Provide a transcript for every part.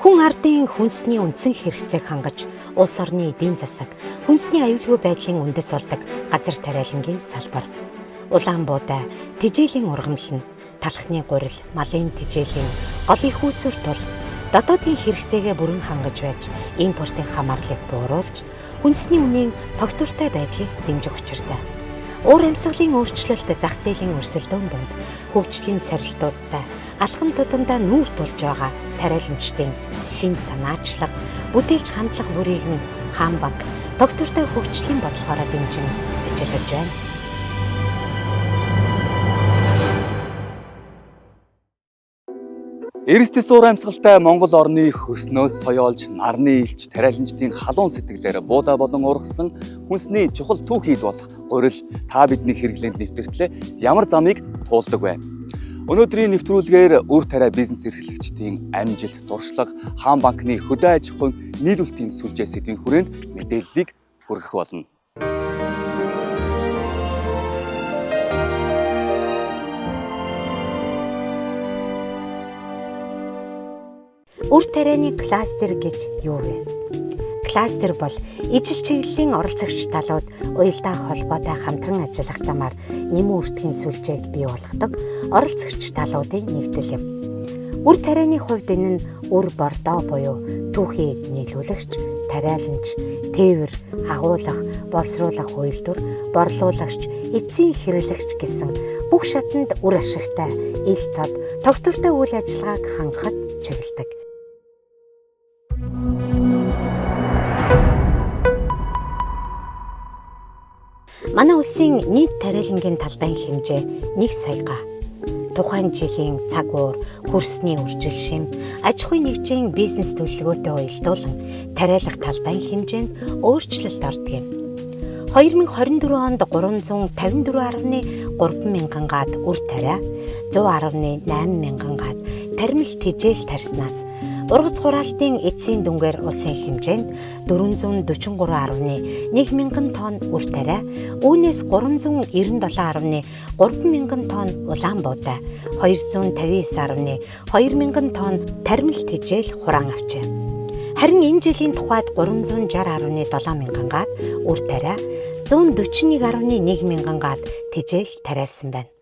Хүн ардын хүнсний үндсэн хэрэгцээг хангаж, улс орны эдийн засаг, хүнсний аюулгүй байдлын үндэс болдог газар тариалангийн салбар. Улаан буудай, тэжээлийн ургамал нь талхны гурил, малын тэжээлийн голын хүүсвэр тул дотоодын хэрэгцээгээ бүрэн хангаж байж, импортын хамаарлыг бууруулж, хүнсний үнийн тогтвортой байдлыг дэмжих учиртай. Уур амьсгалын өөрчлөлт зах зээлийн өрсөлдөөн донд хөгжлийн сорилтуудтай алхам тутамдаа нүүр тулж байгаа тариаламжтын шинэ санаачлаг, бүтээлч хандлага бүрийг нь Хаан банк тогтвортой хөгжлийн бодлогоор дэмжин ажиллаж байна. Эрсдэс уур амьсгалтай Монгол орны хөрснөөс соёолж, нарны илч, тариаламжтын халуун сэтгэлээр буудаа болон ургасан хүнсний чухал түүхийд болох гурил та бидний хэрэглээнд нэвтэртлээ ямар замыг туулдаг вэ? Өнөөдрийн нэвтрүүлгээр үр тариа бизнес эрхлэгчдийн амжилт, дуршлаг, Хаан банкны хөдөө аж ахуйн нийлүүлэлтийн сүлжээ сэдвийн хүрээнд мэдээллийг хүргэх болно. Үр тарианы кластер гэж юу вэ? Кластер бол ижил чиглэлийн оролцогч талууд уялдаа холбоотой хамтран ажиллах замаар нэмэн өртгийн сүлжээг бий болгодог оролцогч талуудын нэгдэл юм. Үр тарианы хувьд энэ нь үр бордоо буюу түүхий нийлүүлэгч, тариаламж, тээвэр, агуулгах, боловсруулах үйлдвэр, борлуулагч, эцсийн хэрэглэгч гэсэн бүх шатанд үр ашигтай, ил тод, тогтвортой үйл ажиллагааг хангахад чиглэдэг. Манай улсын нийт тариалангийн талбайн хэмжээ 1 сая. Тухайн жилийн цаг уур, хөрсний үржил шим, аж ахуйн нэгжийн бизнес төлөвлөгөөтэй уялдуулан тариалах талбайн хэмжээнд өөрчлөлт ордог юм. 2024 онд 354.3 мянган гад үр тариа, 110.8 мянган гад тармил тэжээл тарснаас ургац хураалтын эцсийн дүнгээр улсын хэмжээнд 443.1 мянган тонн үр тариа, үүнээс 397.3 мянган тонн улаан буудай, 259.2 мянган тонн тармил тэжээл хураан авчээ. Харин энэ жилийн тухайд 360.7 мянган гад үр тариа, 141.1 мянган гад тэжээл тариасан байна.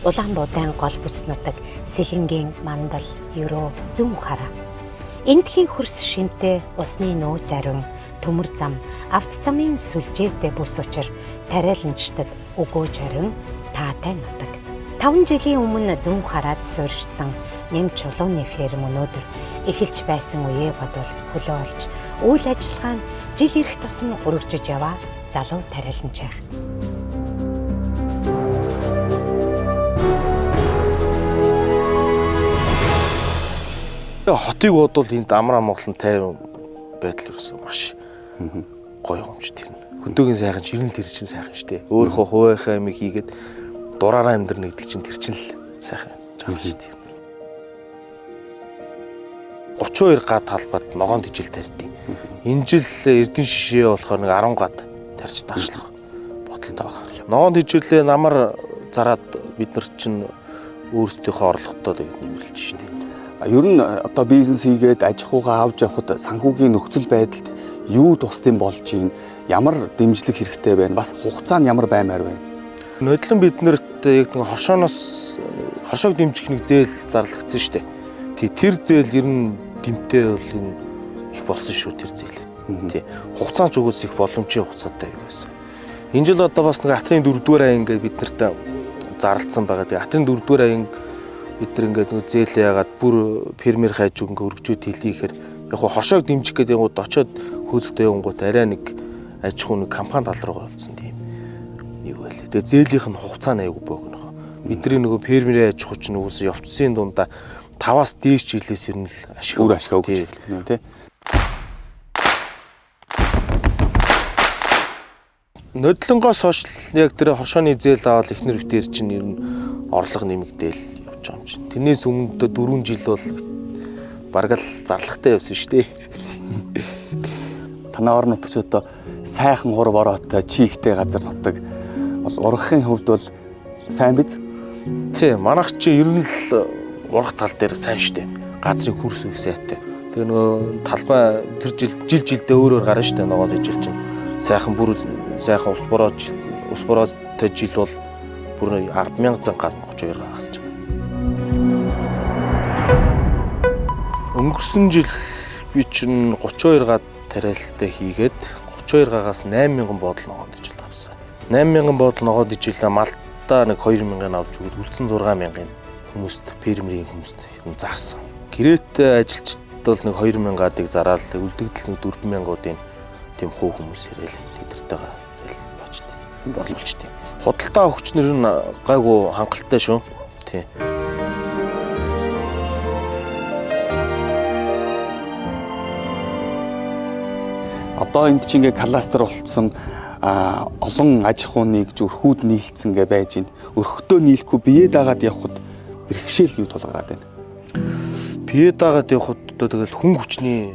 Улаан буудайн гол бүс нутаг, сэлэнгийн мандал, ерөө, зүүн хараа. Эндхийн хөрс шинтэй усны нөөц ариун, төмөр зам, авто замын сүлжээтэй бүс учир тариаламжтад өгөөж ариун таатай нутаг. 5 жилийн өмнө зүүн хараад суурьшсан нэм чулууны ферм өнөөдөр эхэлж байсан үеэ бодвол хөлөө олж, үйл ажиллагаа нь жил ирэх тусам өргөжж яваа залуу тариаламжийнх. Хотыг бодвол энд амраа Монголын тайван байдал ерөөсөө маш гоё юм ч тэр. Хөдөөгийн сайхан ч 90 л чинь сайхан штэ. Өөрөө хувийнхаа амиг хийгээд дураараа амьдрна гэдэг чинь тэр чинь л сайхан чанар штэ. 32 гад талбад ногоон тижил тарьдیں۔ Энэ жил Эрдэнэ шишээ болохоор нэг 10 гад тарьж даашлах бодолтой байгаа. Ногоон тижиллээ намар зараад бид нар чинь өөрсдийнхөө орлоготоо тэгээд нэмэрлэж штэ. Ер нь одоо бизнес хийгээд аж ахуйгаа авч явахад санхүүгийн нөхцөл байдалд юу тусдын болж юм? Ямар дэмжлэг хэрэгтэй байна? Бас хугацаа нь ямар баймаар байна? Нодлон биднэрт яг нэг хоршоог дэмжих нэг зээл зарлагдсан шүү дээ. Тэр зээл ер нь гэмтэй бол энэ их болсон шүү тэр зээл. Тий. Хугацаа ч үгүйс их боломжийн хугацаатай юу гэсэн. Энэ жил одоо бас нэг Атрын 4-р аян ингээд биднэрт зарлагдсан байгаа. Тэгээ Атрын 4-р аян бид нар ингээд нэг зээлээ ягаад бүр фермер хайж ингээ өргөжөөд хэлийхээр яг хоршоог дэмжих гэдэг юм очоод хөөцтэй юмгууд арай нэг аж ахуйн компани тал руу явуулсан тийм юу байлээ. Тэгээ зээлийнх нь хугацаа нь аягүй богино. Бидний нөгөө фермерийн аж ахуй чинь үгүйс явцсан дундаа 5-аас дээш жилээс ер нь л ашиг өгч хэлэх нь тий. Нодлонгоос хойш яг тэр хоршооны зээл аваад эхнэр битэр чинь ер нь орлого нэмэгдээл явж байгаа юм чинь. Тэрнээс өмнө 4 жил бол бараг л зарлагтай явсан шүү дээ. Танай орон нутагч одоо сайхан хур бороотой, чийгтэй газар нутаг бол ургахын хувьд бол сайн биз? Тий, манайх чи ер нь л урах тал дээр сайн штэ. Газрын хөрс их сайтай. Тэгээ нөгөө талбай тэр жилдээ өөрөөр гарна штэ ногоон ижил чинь. Сайхан сайхан ус бороотой жил бол бүр 10,000 зан гарна 32 гаргаж байгаа. Өнгөрсөн жил би чинь 32 га тариалалтай хийгээд 32 гагаас 8,000 бодол ногоон ижил авсан. 8,000 бодол ногоон ижилээ Малтаа нэг 2,000 авч өгөөд үлдсэн 6,000 хүмүүст фермерийн хүмүүст зарсан. Гэрээтэй ажилчид бол нэг 2,000-ыг зараад үлдэгдэл нэг 4,000-уудын тийм хуу хүмүүс ирээл тэдэртэйгээ ирээл яачдаг. Борлуулчдаг. Худалдаа өгчнөр нь гайгүй хангалттай шүү. Тий. Одоо энд чинь ингээ кластер болцсон олон аж ахуйныг өрхүүд нийлцсэн гэ байж байна. Өрхөдөө нийлэхгүй бие даагаад явхад бэрхшээл юу тулгараад байна. Бие даагаад явхад одоо тэгэл хүн хүчний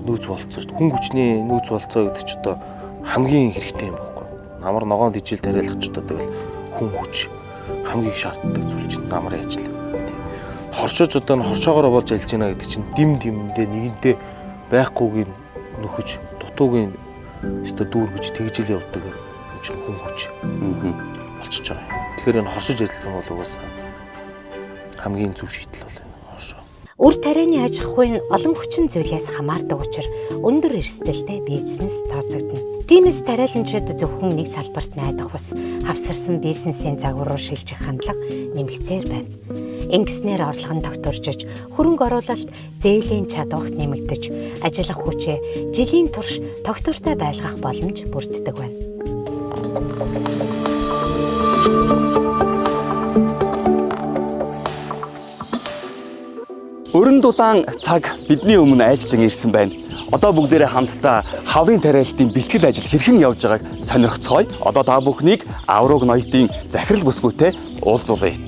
нөөц болцсон шүү дээ. Хүн хүчний нөөц болцоо гэдэг чинь одоо хамгийн хэрэгтэй юм байхгүй. Намар ногоон ижил тариалах ч одоо тэгэл хүн хүч хамгийн их шаарддаг зүйл чинь намрын ажил. Тийм. Хоршож одоо хоршоогоор болж ажиллаж байна гэдэг чинь димдээ нэгэнтээ байхгүйг нөхөж дутуугийн өстө дүүргэж тэгжил явдаг юм чинь хүн хүч болчихж байгаа юм. Тэгэхээр энэ хоршиж ажилласан бол угаасаа хамгийн зөв шийдэл бол хоршоо. Үр тарианы аж ахуйн олон хүчин зүйлээс хамаардаг учраас өндөр эрсдэлтэй бизнес тооцогдно. Тиймээс тариаланчид зөвхөн нэг салбарт найдах бус хавсарсан бизнесийн загвар руу шилжих хандлага нэмэгцээр байна. Ингэснээр орлого нь тогтворжиж, хөрөнгө оруулалт зээлийн чадварт нэмэгдэж, ажиллах хүчээ жилийн турш тогтвортой байлгах боломж бүрддэг байна. Өрн дулаан цаг бидний өмнө айжлан ирсэн байна. Одоо бүгдээрээ хамтдаа хаврын тариалтын бэлтгэл ажил хэрхэн явж байгааг сонирхцгоё. Одоо та бүхнийг Авруг ноётын захирал бүсгүйтэй уулзуулъя.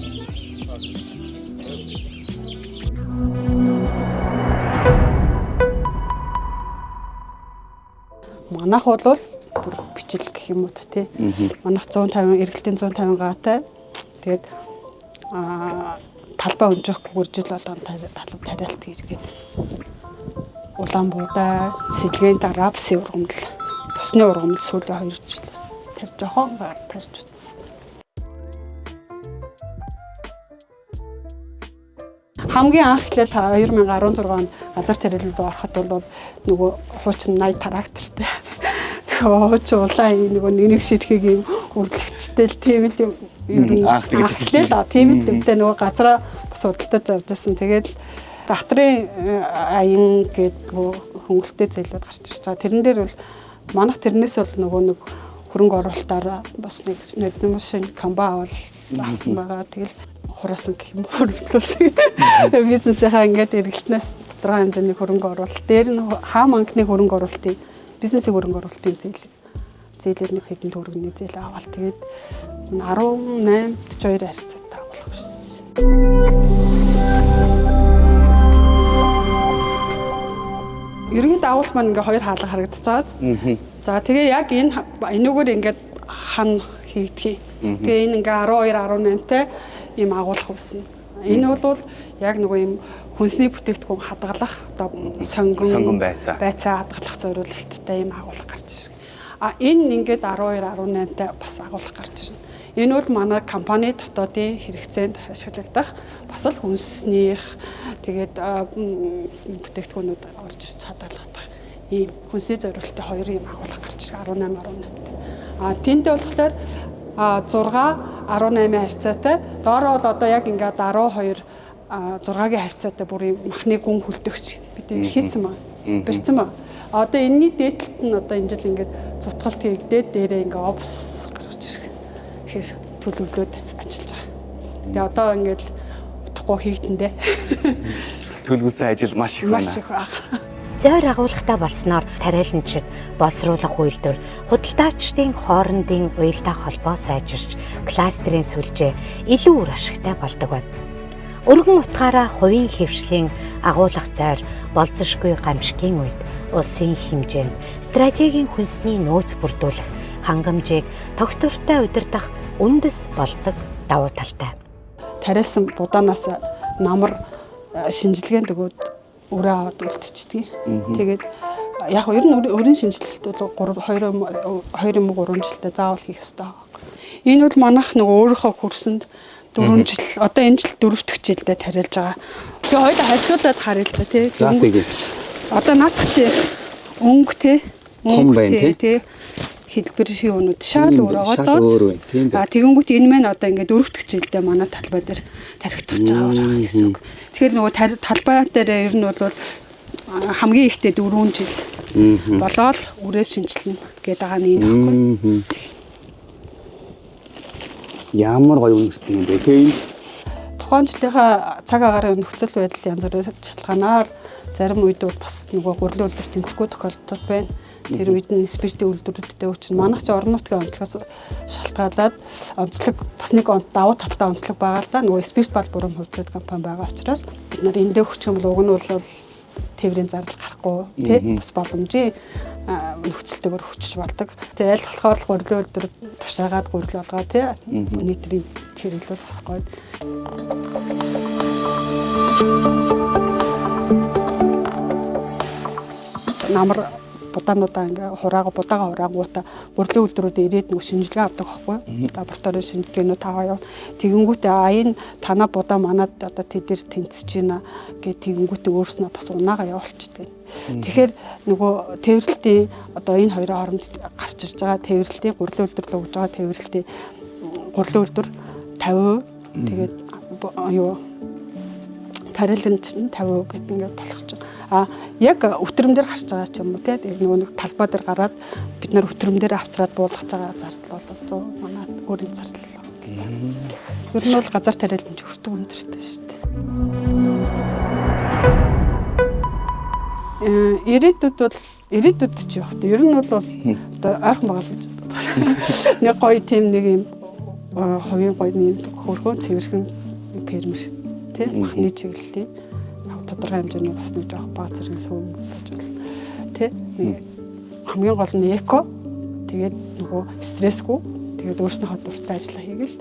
Манайх бол бичил гэх юм уу та тий. Манайх 150 эргэлтийн 150 гаатай. Тэгээд талбай өнжихгүй жил болгон тариалт хийгээд Улаанбуудаа сэлгээний дараа Рапсын ургамал босны ургамал сүүлийн 2 жилээс тэр жохон тарж утсан. Хамгийн анх эхлээд 2016 онд газар тариалалд ороход бол нөгөө хуучин 80 трактортай. Хуучин улаан нөгөө нэг ширхэг юм үргэлжтэй л тийм л юм анх тэгж эхэллээ. Тийм л тэмтэй нөгөө газараа бас худалдаж авчихсан. Тэгээд датрын аян гэдэг хөнгөлтэй зээлүүд гарч ирж байгаа. Тэрэн дээр бол манайх тэрнээс бол нөгөө нэг хөрөнгө оруулалтаараа бас нэг машин камба авал авсан байгаа. Тэгэл хураасан гэх юм хөрөнгөлөөсөн. Бизнесийнхаа ингээд эргэлтнээс тодорхой хэмжээний хөрөнгө оруулалт дээр нь хаан банкны хөрөнгө оруулалтын бизнесийн хөрөнгө оруулалтын зээлээр нэг хэдэн төгрөгийн зээл аваад тэгээд 18-42 харьцаатай агуулга ирсэн. Ерөнхийд агуулга маань ингээ хоёр хаалга харагдаж байгаа. За тэгээ яг энүүгээр ингээд хан хийгдэх. Тэгээ энэ ингээ 12-18-тай ийм агуулга үүснэ. Энэ бол яг нөгөө ийм хүнсний бүтээгдэхүүн хадгалах одоо сонгон байцаа хадгалах зориулалттай ийм агуулга гарч ирнэ. Энэ ингээд 12-18-тай бас агуулга гарч ирнэ. Энэ бол манай компани дотоодын хэрэгцээнд ашиглагдах бас л хүнснийх тэгээд бүтээгдэхүүнүүд орж ирж хадгалагдах ийм хүнсний зориулалттай хоёр ийм агуулга гарч ирнэ 18-18. Тэнтэй болохоор 6-18 харьцаатай. Доороо бол одоо яг ингээд 12 6-гийн харьцаатай бүр махны гүн хөлдөгч бид хийцэн байна. Барьсан байна. Одоо энэний дээдлэлт нь одоо энэ жил ингээд цутгалт хийгдээд дээрээ ингээд овс гарч ирэх. Тэгэхээр төлөвлөд ажиллаж байгаа. Тэгээ одоо ингээд утахгүй хийгдэндээ. Төлөвлөсөн ажил маш их байна. Маш их байна. Зойр агуулгатай болсноор тариаланчид боловсруулах үйлдвэр худалдаачдын хоорондын уялдаа холбоо сайжирч кластерын сүлжээ илүү үр ашигтай болдог байна. Өргөн утгаараа хувийн хэвшлийн агуулгах зойр болзошгүй гамшигын үед улсын хэмжээнд стратегийн хүнсний нөөц бүрдүүлэх хангамжийг тогтвортой удирдах үндэс болдог давуу талтай. тариалсан будаанаас намар шинжилгээнд өгөөд өрөө аваад үлдчихдэг. Тэгээд яг ер нь өрийн шинжилэлт бол 2 юм уу 3 жилдээ заавал хийх ёстой байгаа. Энэ бол манайх нөгөө өөрийнхөө хөрсөнд 4 жил одоо энэ жил 4-р жилдээ тариалж байгаа. Тэгээ хоёулаа харьцуулаад харъя л да тий. Одоо наадах чи өнгө тий. Өнгө тий. Хэлбэр шиөнүүд шал өөр байгаа. Тэгэнгүүт энэ мэн одоо ингээд 4-р жилдээ манай талбай дээр тархитаж байгаа гэсэн үг. Тэгэхээр нөгөө талбай дээр ер нь бол хамгийн ихтэй 4 жил болоод үрээ шинжилнэ гэдэг байгаа нь энэ баггүй. Ямар гоё үнэртэй юм бэ тийм. Тухайн жилийнхаа цаг агаарын нөхцөл байдал янз бүрийн шалтгаанаар зарим үед бол бас нөгөө гурилын үйлдвэр тэмцэхгүй тохиолдол байна. Тэр үед нь спиртийн үйлдвэрүүдтэй өчнө. Манайх ч орон нутгийн онцлогоос шалтгаалаад онцлог бас нэг давуу талтай онцлог байгаа л да. Нөгөө спирт бал бүрэн хувьдлууд компани байгаа учраас бид нар эндээ өгчих юм бол уг нь бол тээврийн зардал гарахгүй тий бас боломжийн нөхцөлтэйгээр хүчиж болдог. Тэгээ аль болохоор гурилын үйлдвэр тушаагаад гурил болгоо тий нийтрийн чиглэл бас гоё. Намар будаануудаа ингээ будаага хураагуудаа гурилын үйлдвэрүүд ирээд нэг шинжилгээ авдаг байхгүй. Лабораторийн шинжилгээнүүд аваа. Тэгэнгүүтээ энэ танаа будаа манад одоо тэдэр тэнцэж байна гэх тэгэнгүүтээ өөрснөө бас унаагаа явуулчихдаг. Тэгэхээр нөгөө тээвэрлэлтийн одоо энэ хоёрын хооронд гарч ирж байгаа тээвэрлэлтийн гурилын үйлдвэрлэл өгж байгаа тээвэрлэлтийн гурилын үйлдвэр 50%, тэгээд юу тариалан чинь 50% гэдэг ингээд болох ч. Яг өтрөмдөр гарч байгаа ч юм уу те нөгөө нэг талбай дээр гараад бид нар өтрөмдөр авчраад буулгаж байгаа зардал бол 100 манай өөрийн зардал. Ер нь бол газар тариалан зөвхөн өндөртэй шүү дээ. Ирээдүйд ч явах. Ер нь бол одоо ойрхон байгаа л гэж боддог. Нэг гоё тийм нэг юм хувийн гоё нэг хөрхөн цэвэрхэн фермер тий махны чиглэлийн тодорхой хэмжээний бас нэг жоох баг зэрэг сүүм байж бол тий нэг хамгийн гол нь эко тэгээд нөгөө стрессгүй тэгээд өөрснийхөө дуртай ажиллаа хийгээл.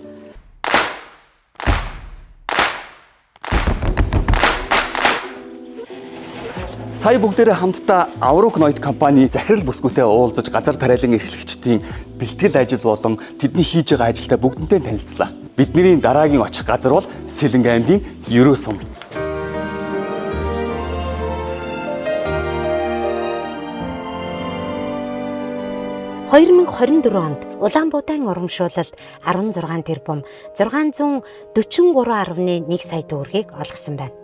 Сая бүгдээрээ хамтдаа Аврук Ноёт компани захирал бүсгүйтэй уулзаж газар тариалан эрхлэгчдийн бэлтгэл ажил болон тэдний хийж байгаа ажилтай бүгднтэй танилцлаа. Бидний дараагийн очих газар бол Сэлэнг аймгийн Ерөө сум. (2024) онд Улаанбуудайн урамшуулалд 16 тэрбум 643.1 сая төгрөгийг олгосон байна.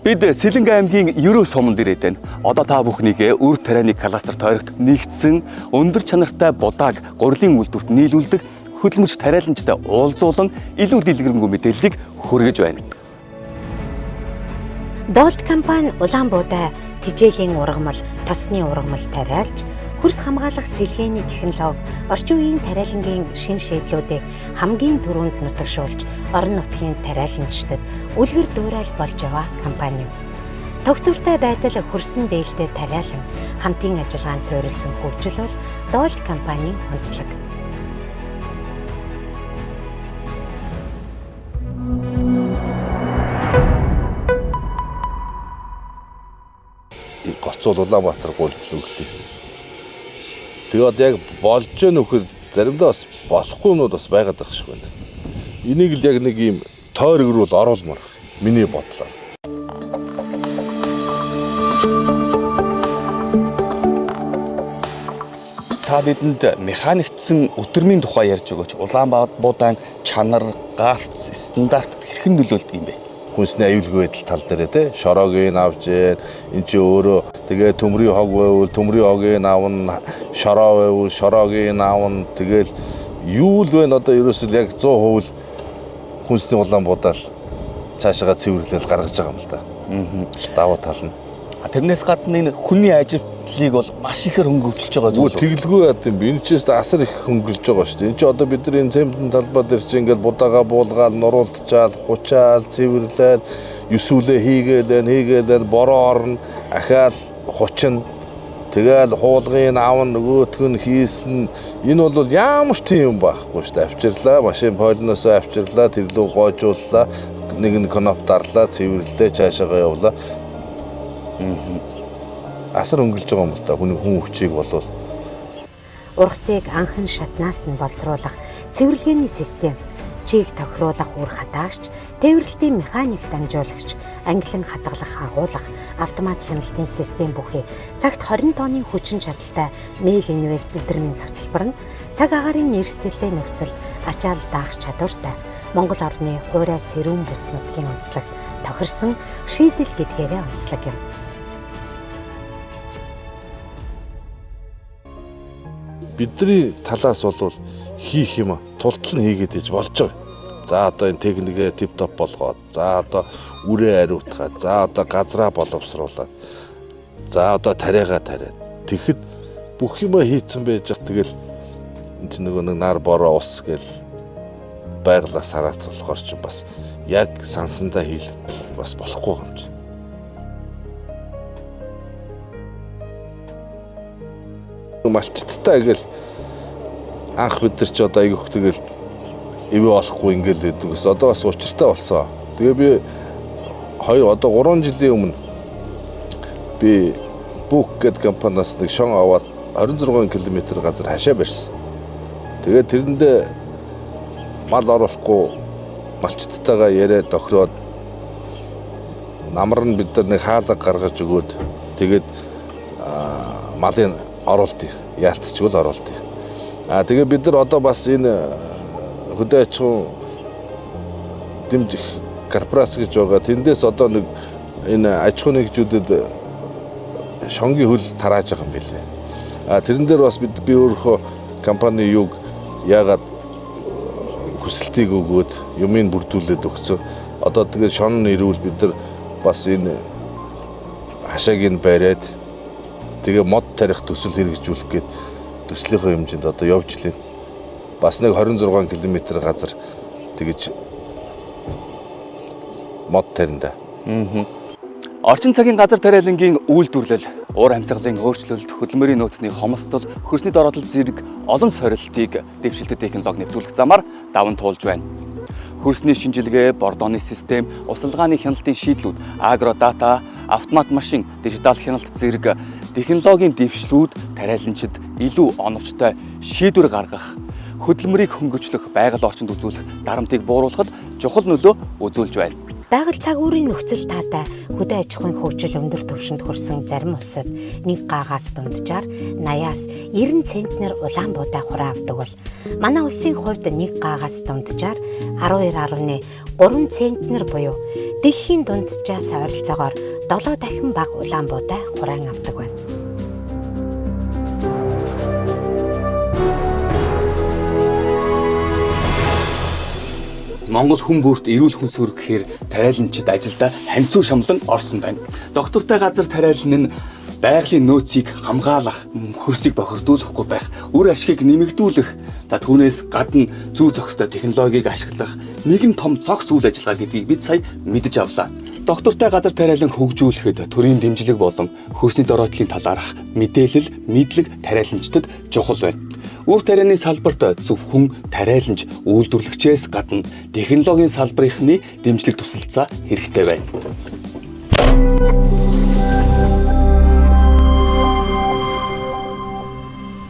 Бид Сэлэнг аймгийн Ерөө суманд ирээд байна. Одоо та бүхнийг үр тарианы кластер тойрогт нэгдсэн өндөр чанартай будааг гурилын үйлдвэрт нийлүүлдэг хөдөлмөрч тариаланчтай уулзуулан илүү дэлгэрэнгүй мэдээллийг хүргэж байна. Долт компани Улаанбуудай тижээлийн ургамал, тосны ургамал тариалж, хөрс хамгаалах сэлгээний технологи, орчин үеийн тариалангийн шин шийдлүүдийг хамгийн түрүүнд нутагшуулж, орон нутгийн тариаланчдад үлгэр дуурайл болж байгаа компани. Тогтвортой байдал хөрсөн дээлтэй тариалан хамтын ажиллагаанд суурилсан хөгжил бол Долт компанийн онцлог. Гоцол Улаанбаатар гурилтал өнгөтэй. Тэгээд яг болж нөхөр заримдаа бас болохгүй нүүд бас байгаад байгаа шиг байна. Энийг л яг нэг юм тойрог руу оруулмаар миний бодлоо. Та бидэнд механикчсан өдрмийн тухай ярьж өгөөч. Улаанбуудайн чанар, гарц, стандартд хэрхэн нөлөөлдөг юм бэ? Хүнсний аюулгүй байдал тал дээр тий шороог авч энэ чи өөрөө тэгээ төмрийн хог байвал төмрийн хогийг аавна, шороо байвал шороог аавна. Тэгэл юу л вэ одоо ерөөсөл яг 100% хүнсний Улаанбуудаа л цаашаа цэвэрлэл гаргаж байгаа юм л да. Давуу тал нь. Тэрнээс гадна энэ хүний ажилтлыг бол маш ихээр хөнгөвчлж байгаа зүйл. Тэглгүй яа гэм би энэ ч гэсэн асар их хөнгөлж байгаа шүү дээ. Энд чи одоо бид нар энэ цементэн талбай дээр чи ингээд будаага буулгаал, нуруулдчаал, хучаал, цэвэрлээл, юсүүлээ хийгээл бороо орно, ахаал хучин тэгэл хуулгын аавн нөгөөх нь хийсэн. Энэ бол ямар ч тийм юм байхгүй шүү дээ. Авчирлаа, машин полноосоо авчирлаа, тэрлүү гоожууллаа, нэг нь коноп дарлаа, цэвэрлээ, цаашаага явлаа. Асар өнгөлж байгаа юм л да хүн хүчийг болвол Ургацыг анхан шатнаас нь боловсруулах цэвэрлэгээний систем, чийг тохируулах үр хадаагч, тээвэрлэлтийн механик дамжуулагч, ангилан хадгалах агуулах, автомат хяналтын систем бүхий цагт 20 тонны хүчин чадалтай Мэйл Инвест өдрийн цогцлбор нь цаг агаарын нэрсдэлтэй нөхцөлд ачаал даах чадвартай Монгол орны хуурай сэрүүн бүс нутгийн онцлогт тохирсон шийдэл гэдгээрээ онцлог юм. Бидний талаас бол хийх юм тултал нь хийгээд иж болж байгаа. За одоо энэ техникээ тип топ болгоод, за одоо үрээ ариутгаад, за одоо газраа боловсруулад, за одоо тариагаа тариад. Тэгэхэд бүх юм хийцэн байж байгаа. Тэгэл энэ чинь нэг нар бороо ус гэл байглаас хараат болохоор ч бас яг сансандаа хийлэл бас болохгүй юм чи. Малчттай гэл анх бид нар ч одоо айгүйх тэгэл ивэ олохгүй ингээл гэдэг ус одоо бас учиртай болсон. Тэгээ би 3 жилийн өмнө би Book гэдэг компаниас нэг шон аваад 26 км газар хашаа барьсан. Тэгээ тэрэндээ мал оруулахгүй малчттайгаа яриад тохироод намар нь бид нар нэг хаалга гаргаж өгөөд тэгээд малын оруултыг яалтчгүй оруултыг. Тэгээ бид нар одоо бас энэ хөдөө аж ахуйн дэмжих корпорац гэж байгаа. Тэндээс одоо нэг энэ аж ахуйн нэгжүүдэд шонгийн хөл тарааж байгаа юм билээ. Тэрэн дээр бас би өөрөө компани юуг яагаад хүсэлтийг өгөөд юмыг бүрдүүлээд өгсөн. Одоо тэгээд шон нэрүүл бид нар бас энэ хашааг нь бариад тэгээ мод тарих төсөл хэрэгжүүлэх гээд төслийнхөө хэмжээнд одоо явж лээ. Бас нэг 26 км газар тэгэж мод таринда. Орчин цагийн газар тариалангийн үйлдвэрлэл, уур амьсгалын өөрчлөлт, хөдөлмөрийн нөөцний хомсдол, хөрсний дороотлол зэрэг олон сорилтыг дэвшилтэт технологи нэвтрүүлэх замаар даван туулж байна. Хөрсний шинжилгээ, бордооны систем, усалгааны хяналтын шийдлүүд, агродата, автомат машин, дижитал хяналт зэрэг технологийн дэвшлүүд тариаланчид илүү оновчтой шийдвэр гаргах, хөдөлмөрийг хөнгөвчлөх, байгаль орчинд үзүүлэх дарамтыг бууруулахад чухал нөлөө үзүүлж байна. Байгаль цаг үүрийн нөхцөл таатай хөдөө аж ахуйн хөгжил өндөр түвшинд хүрсэн зарим улсад нэг гаагаас дунджаар 80-аас 90 центнер улаан буудаа хураа авдаг бол манай улсын хувьд нэг гаагаас дунджаар 12.3 центнер буюу дэлхийн дунджаас ойролцоогоор 7 дахин бага улаан буудаа хураан авдаг байна. Монгол хүн бүрт эрүүл хүнс хүргэхээр тариаланчид ажилдаа ханцуу шамлан орсон байна. Доктортой газар тариалан нь байгалийн нөөцийг хамгаалах, хөрсийг бохирдуулахгүй байх, үр ашгийг нэмэгдүүлэх, түүнээс гадна зүй зохистой технологиг ашиглах нэгэн том цогц үйл ажиллагаа гэдгийг бид сая мэдэж авлаа. Доктортой газар тариалан хөгжүүлэхэд төрийн дэмжлэг болон хөрсний дороотлын талаарх мэдээлэл, мэдлэг тариаланчдад чухал байна. Үр тарианы салбарт зөвхөн тариаланч үйлдвэрлэгчээс гадна технологийн салбарынхны дэмжлэг тусалцаа хэрэгтэй байна.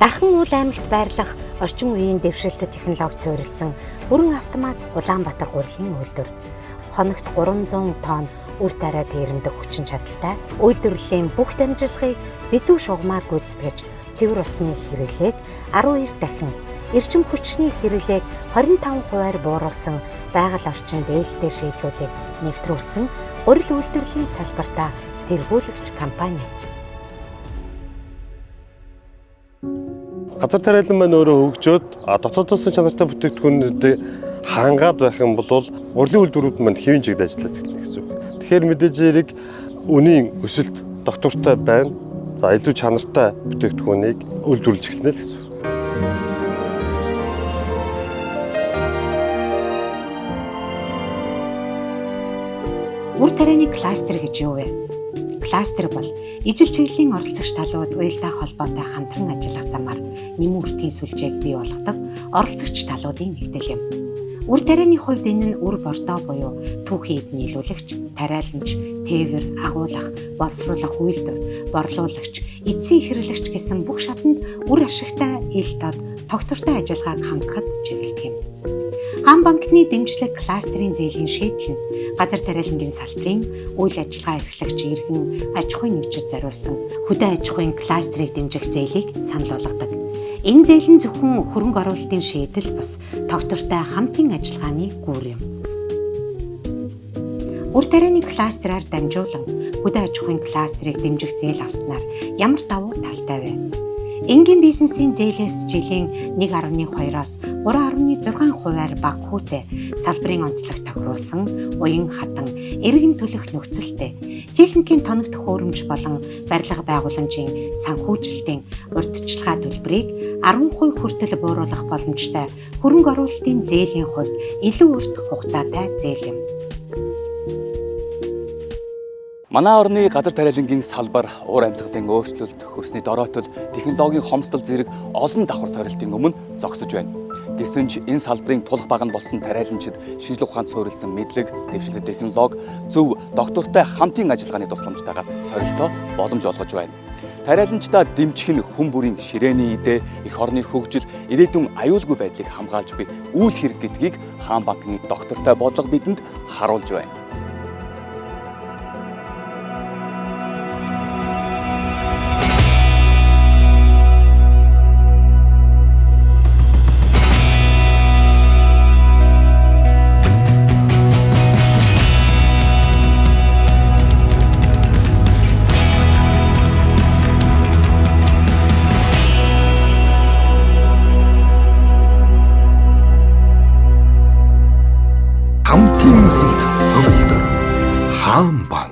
Дархан уул аймагт байрлах орчин үеийн дэвшилтэт технологи суурилсан бүрэн автомат Улаанбаатар гурилын үйлдвэр. Хоногт 300 тонн үр тариа дээрэмдэх хүчин чадалтай үйлдвэрлэлийн бүх дамжлагыг битүү шугамаар гүйцэтгэж цэвэр усны хэрэглээг 12 дахин, эрчим хүчний хэрэглээг 25%-аар бууруулсан байгаль орчин дээлтэй шийдлүүдийг нэвтрүүлсэн гурил үйлдвэрлэлийн салбартаа тэргүүлэгч компани. Газар тариалан маань өөрөө хөгжөөд дотоодоос чанартай бүтээгдэхүүнүүдэд хангаад байх юм бол урлагийн үйлдвэрүүд маань хэвийн чигт ажиллаад ирнэ гэсэн үг. Тэгэхээр мэдээж зэрэг үнийн өсөлт доктортой байна. За илүү чанартай бүтээгдэхүүнийг үйлдвэрлэж эхэлнэ л гэсэн. Үр тарианы кластер гэж юу вэ? Кластер бол ижил чиглэлийн оролцогч талууд уялдаа холбоотой хамтран ажиллах замаар нэмэн үртгийн сүлжээг бий болгодог оролцогч талуудын нэгдэл юм. Үр тарианы хувьд энэ нь үр бордоо буюу түүхийн эд нийлүүлэгч, тариаланч, тээвэр, агуулах, боловсруулах үйлдвэр, борлуулагч, эцсийн хэрэглэгч гэсэн бүх шатанд үр ашигтай ил тод тогтвортой ажиллагааг хангахад чиглэдэг юм. Хаан банкны дэмжлэг кластерын зээлийн шийдэл нь газар тариалангийн салбарын үйл ажиллагаа эрхлэгч иргэн аж ахуйн нэгжид зориулсан хөдөө аж ахуйн кластерыг дэмжих зээлийг санал болгодог. Энэ зээл нь зөвхөн хөрөнгө оруулалтын шийдэл бус тогтвортой хамтын ажиллагааны гүүр юм. Үр тарианы кластераар дамжуулан хөдөө аж ахуйн кластерыг дэмжих зээл авснаар ямар давуу талтай вэ? Энгийн бизнесийн зээлээс жилийн 1.2-оос 3.6%-аар бага хүүтэй салбарын онцлог тохируулсан уян хатан эргэн төлөх нөхцөлтэй техникийн тоног төхөөрөмж болон барилга байгууламжийн санхүүжилтийн урьдчилгаа төлбөрийг 10% хүртэл бууруулах боломжтой хөрөнгө оруулалтын зээлийн хувьд илүү урт хугацаатай зээл юм. Манай орны газар тариалангийн салбар уур амьсгалын өөрчлөлт, хөрсний дороотол, технологийн хомсдол зэрэг олон давхар сорилтын өмнө зогсож байна. Гэсэн ч энэ салбарын тулах баганд болсон тариаланчид шинжлэх ухаанд суурилсан мэдлэг, дэвшилт технологи, зөв доктортой хамтын ажиллагааны тусламжтайгаар сорилтоо боломж олгож байна. Тариаланчдаа дэмжих нь хүн бүрийн ширээний идэ, эх орны хөгжил, ирээдүйн аюулгүй байдлыг хамгаалж буй үйл хэрэг гэдгийг Хаан банкны доктортой бодлого бидэнд харуулж байна. Хамтын өсөлт хөвөлдөр Хаан банк